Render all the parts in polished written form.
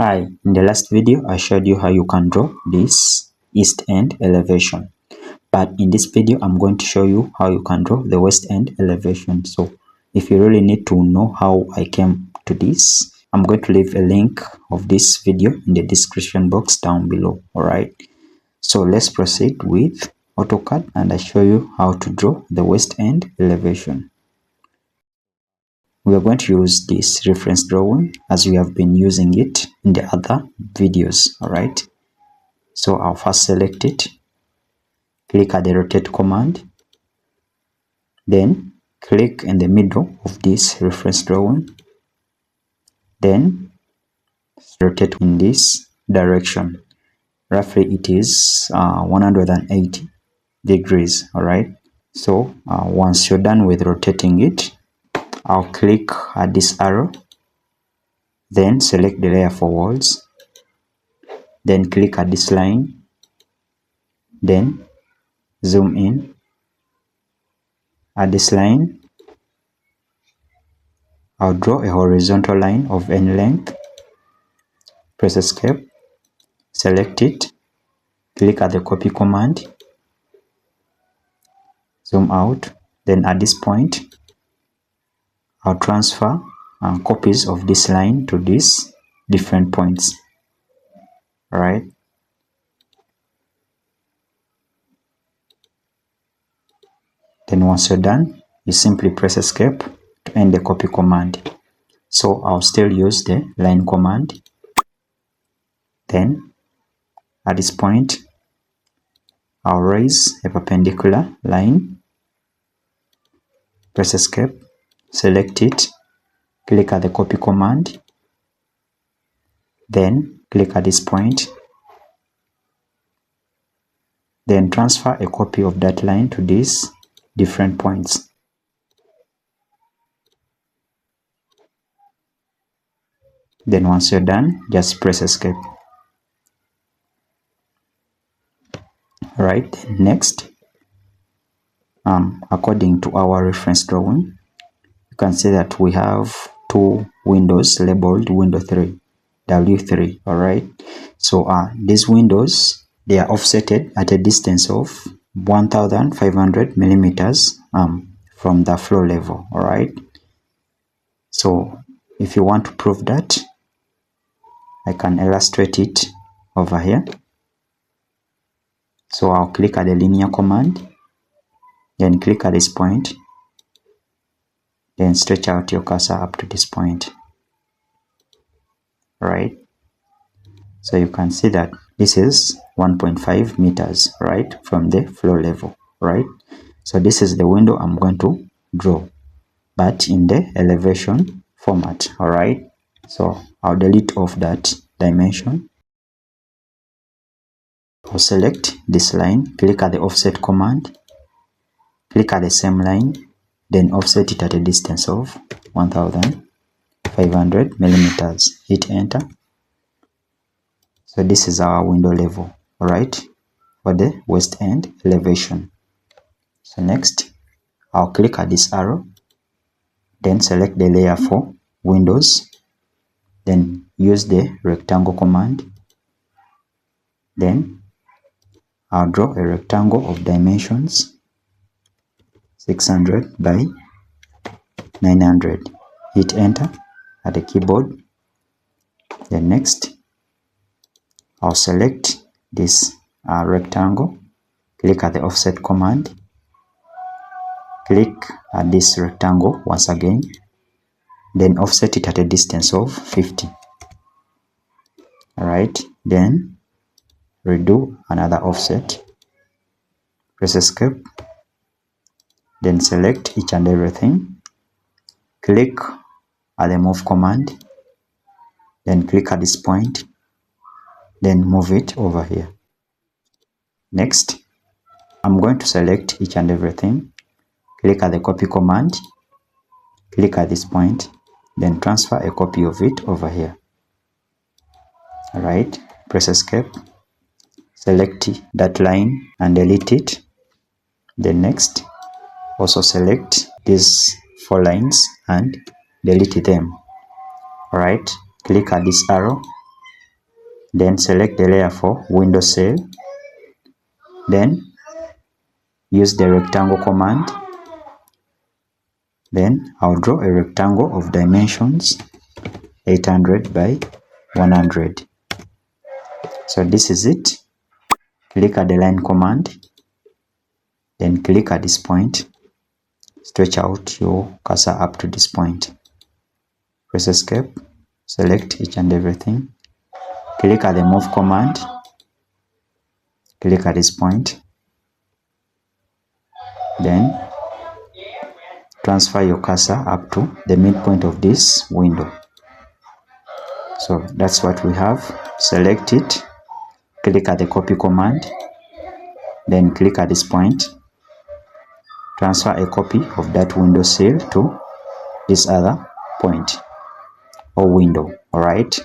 Hi, in the last video I showed you how you can draw this east end elevation, but in this video I'm going to show you how you can draw the west end elevation. So if you really need to know how I came to this, I'm going to leave a link of this video in the description box down below. Alright, so let's proceed with AutoCAD and I show you how to draw the west end elevation. We are going to use this reference drawing as we have been using it in the other videos. Alright, so I'll first select it, click at the rotate command, then click in the middle of this reference drawing, then rotate in this direction. Roughly it is 180 degrees. Alright, so once you're done with rotating it, I'll click at this arrow, then select the layer for walls, then click at this line, then zoom in. At this line, I'll draw a horizontal line of any length. Press escape, select it, click at the copy command, zoom out. Then at this point, I'll transfer copies of this line to these different points. Alright, then once you're done, you simply press escape to end the copy command. So I'll still use the line command. Then at this point, I'll raise a perpendicular line, press escape, select it, click at the copy command, then click at this point, then transfer a copy of that line to these different points. Then once you're done, just press escape. Alright, next, according to our reference drawing, you can see that we have two windows labeled window 3, W3. Alright, so these windows, they are offsetted at a distance of 1500 millimeters from the floor level. Alright, so if you want to prove that, I can illustrate it over here. So I'll click at the linear command, then click at this point, then stretch out your cursor up to this point. Right, so you can see that this is 1.5 meters, right, from the floor level. Right, so this is the window I'm going to draw, but in the elevation format. Alright, so I'll delete off that dimension. I'll select this line, click at the offset command, click at the same line, then offset it at a distance of 1500 millimeters. Hit enter. So this is our window level, alright, for the west end elevation. So next, I'll click at this arrow, then select the layer for windows, then use the rectangle command, then I'll draw a rectangle of dimensions 600 by 900. Hit enter at the keyboard. Then next, I'll select this rectangle, click at the offset command, click at this rectangle once again, then offset it at a distance of 50. Alright, then redo another offset, press escape, then select each and everything, click at the move command, then click at this point, then move it over here. Next, I'm going to select each and everything, click at the copy command, click at this point, then transfer a copy of it over here. Alright, press escape, select that line and delete it. Then next, also select these 4 lines and delete them. Alright, click at this arrow, Then select the layer for window cell. Then use the rectangle command. Then I'll draw a rectangle of dimensions 800 by 100. So this is it. Click at the line command. Then click at this point. Stretch out your cursor up to this point. Press escape. Select each and everything. Click at the move command. Click at this point. Then transfer your cursor up to the midpoint of this window. So that's what we have. Select it. Click at the copy command. Then click at this point. Transfer a copy of that window sill to this other point or window. Alright.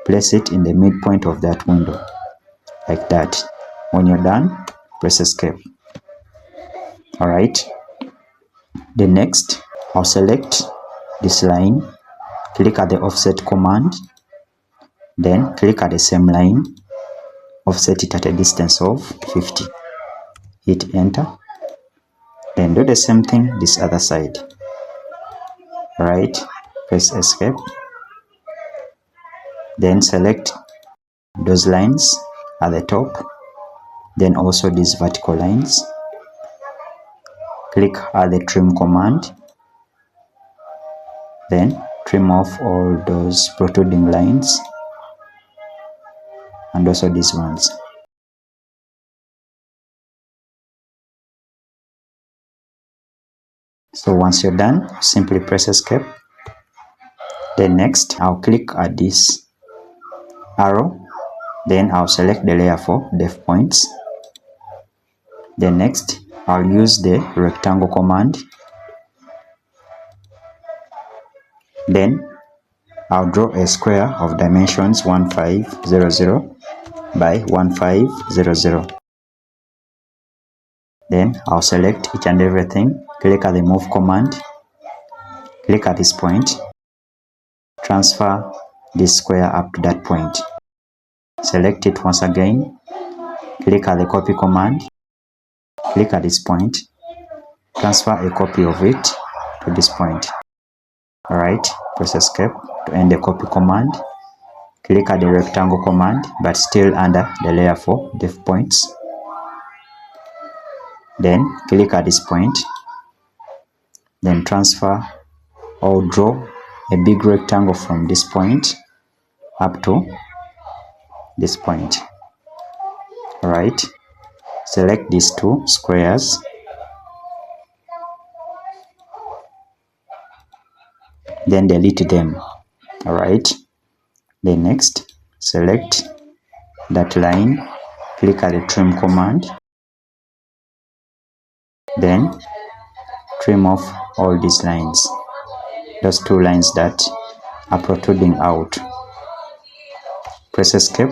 Place it in the midpoint of that window. Like that. When you're done, press escape. Alright. Then next, I'll select this line. Click at the offset command. Then click at the same line. Offset it at a distance of 50. Hit enter. Then do the same thing this other side. Right, press escape. Then select those lines at the top. Then also these vertical lines. Click at the trim command. Then trim off all those protruding lines and also these ones. So once you're done, simply press escape. Then next, I'll click at this arrow. Then I'll select the layer for depth points. Then next, I'll use the rectangle command. Then I'll draw a square of dimensions 1500 by 1500. Then I'll select each and everything. Click at the move command. Click at this point. Transfer this square up to that point. Select it once again. Click at the copy command. Click at this point. Transfer a copy of it to this point. Alright, press escape to end the copy command. Click at the rectangle command, but still under the layer for depth points. Then click at this point. Then transfer or draw a big rectangle from this point up to this point. Alright, select these two squares. Then delete them. Alright, then next select that line. Click at the trim command. Then trim off all these lines, those two lines that are protruding out. Press escape.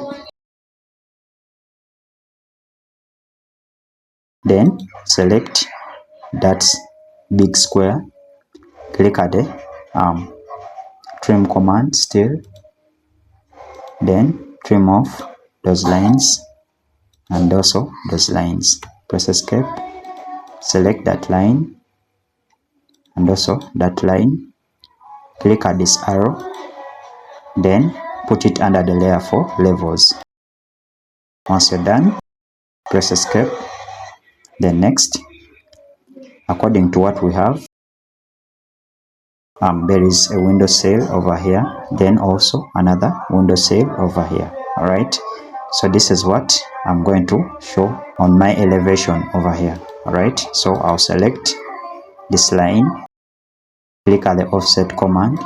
Then select that big square. Click at the trim command still. Then trim off those lines and also those lines. Press escape. Select that line and also that line. Click at this arrow. Then put it under the layer for levels. Once you're done, press escape. Then next, according to what we have, there is a window sill over here, then also another window sill over here. Alright, so this is what I'm going to show on my elevation over here. Alright, so I'll select this line, click at the offset command,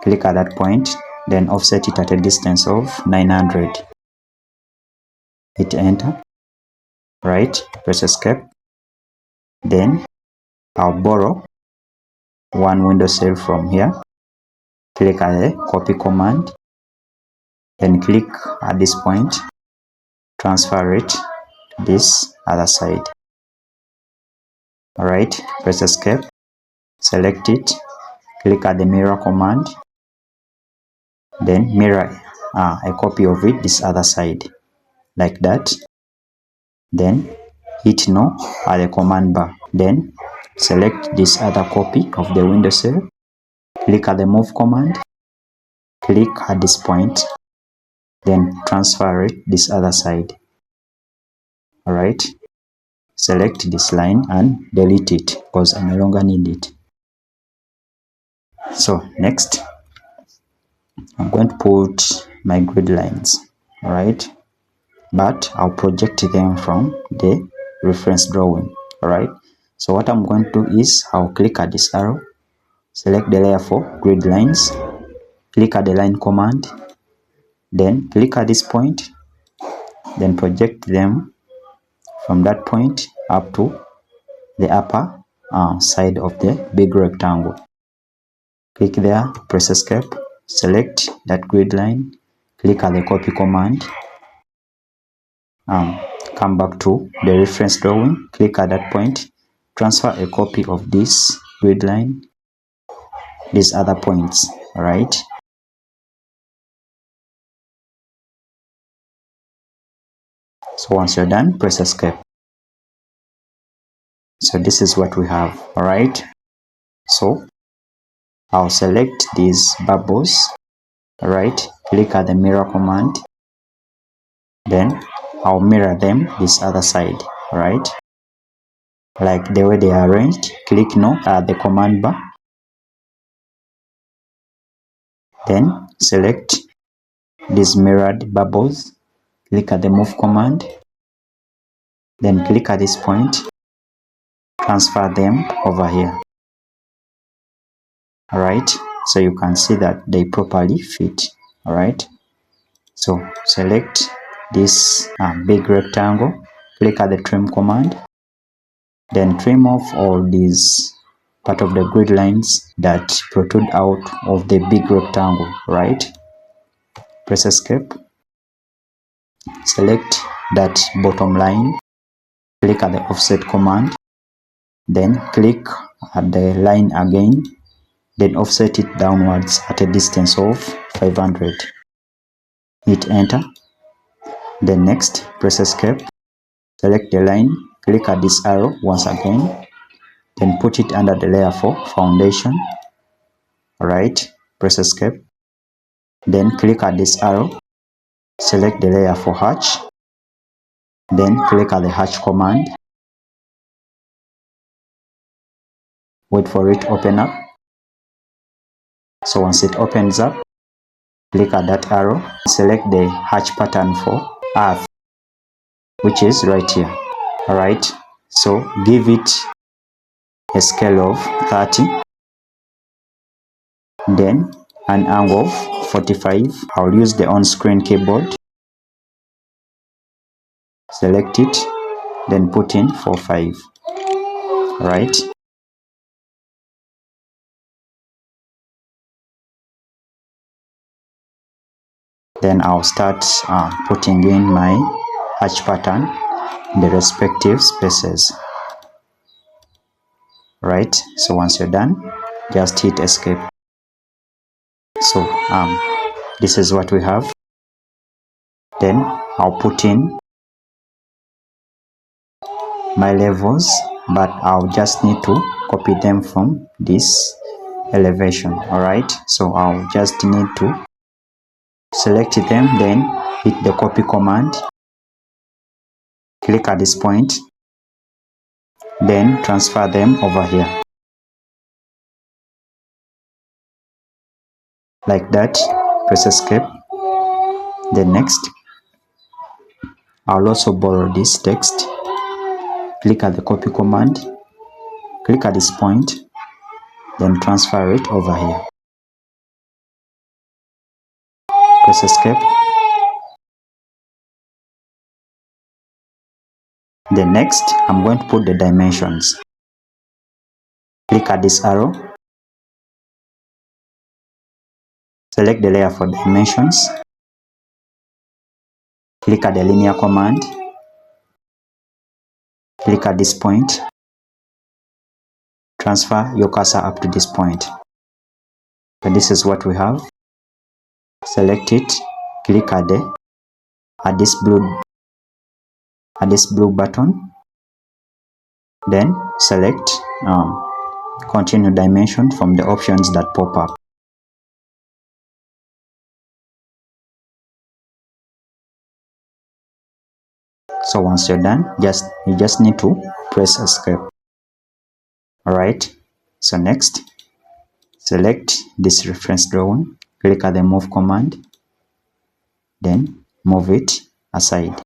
click at that point, then offset it at a distance of 900. Hit enter. Right, press escape. Then I'll borrow one window sill from here. Click at the copy command. Then click at this point. Transfer it to this other side. Alright, press escape. Select it. Click at the mirror command. Then mirror a copy of it this other side, like that. Then hit no at the command bar. Then select this other copy of the window sill, click at the move command, click at this point, then transfer it this other side. Alright, select this line and delete it because I no longer need it. So next, I'm going to put my grid lines, alright, but I'll project them from the reference drawing. Alright, so what I'm going to do is I'll click at this arrow, select the layer for grid lines, click at the line command, then click at this point, then project them from that point up to the upper side of the big rectangle. Click there, press escape, select that grid line, click at the copy command, come back to the reference drawing, click at that point, transfer a copy of this grid line, these other points. Alright, so once you're done, press escape. So this is what we have. Alright, so I'll select these bubbles. Alright, click at the mirror command, then I'll mirror them this other side. Alright, like the way they are arranged. Click no at the command bar, then select these mirrored bubbles, click at the move command, then click at this point, transfer them over here. Alright, so you can see that they properly fit. Alright, so select this big rectangle, click at the trim command, then trim off all these part of the grid lines that protrude out of the big rectangle. Right, press escape, select that bottom line, click at the offset command, then click at the line again, then offset it downwards at a distance of 500. Hit enter. Then next, press escape, select the line, click at this arrow once again, then put it under the layer for foundation. Alright, press escape, then click at this arrow, select the layer for hatch, then click at the hatch command, wait for it to open up. So once it opens up, click at that arrow, select the hatch pattern for earth, which is right here. Alright, so give it a scale of 30, then an angle of 45. I'll use the on-screen keyboard, select it, then put in 45. Alright, then I'll start putting in my hatch pattern in the respective spaces. Right, so once you're done, just hit escape. So this is what we have. Then I'll put in my levels, but I'll just need to copy them from this elevation. Alright, so I'll just need to select them, then hit the copy command, click at this point, then transfer them over here like that. Press escape. Then next, I'll also borrow this text, click at the copy command, click at this point, then transfer it over here. Press escape. Then next, I'm going to put the dimensions. Click at this arrow, select the layer for dimensions, click at the linear command, click at this point, transfer your cursor up to this point. And this is what we have. Select it, click at this blue button, then select continue dimension from the options that pop up. So once you're done, you just need to press escape. Alright, so next, select this reference drawing, click at the move command, then move it aside.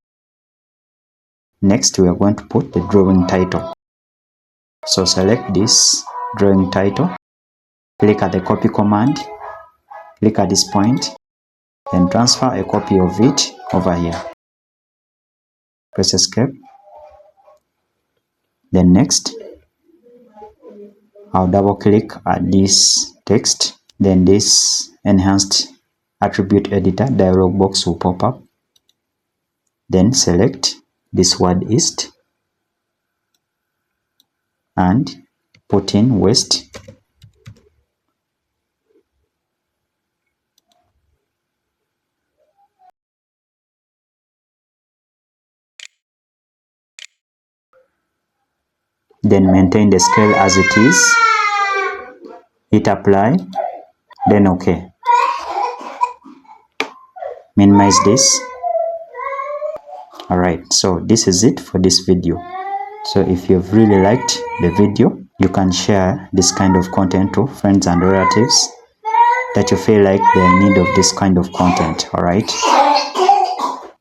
Next, we are going to put the drawing title. So select this drawing title, click at the copy command, click at this point, then transfer a copy of it over here. Press escape. Then next, I'll double click at this text, then this enhanced attribute editor dialog box will pop up. Then select this word east and put in west. Then maintain the scale as it is. Hit apply, then OK. Minimize this. Alright, so this is it for this video. So if you've really liked the video, you can share this kind of content to friends and relatives that you feel like they're in need of this kind of content. Alright.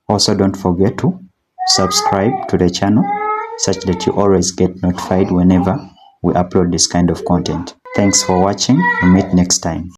Also, don't forget to subscribe to the channel such that you always get notified whenever we upload this kind of content. Thanks for watching. We'll meet next time.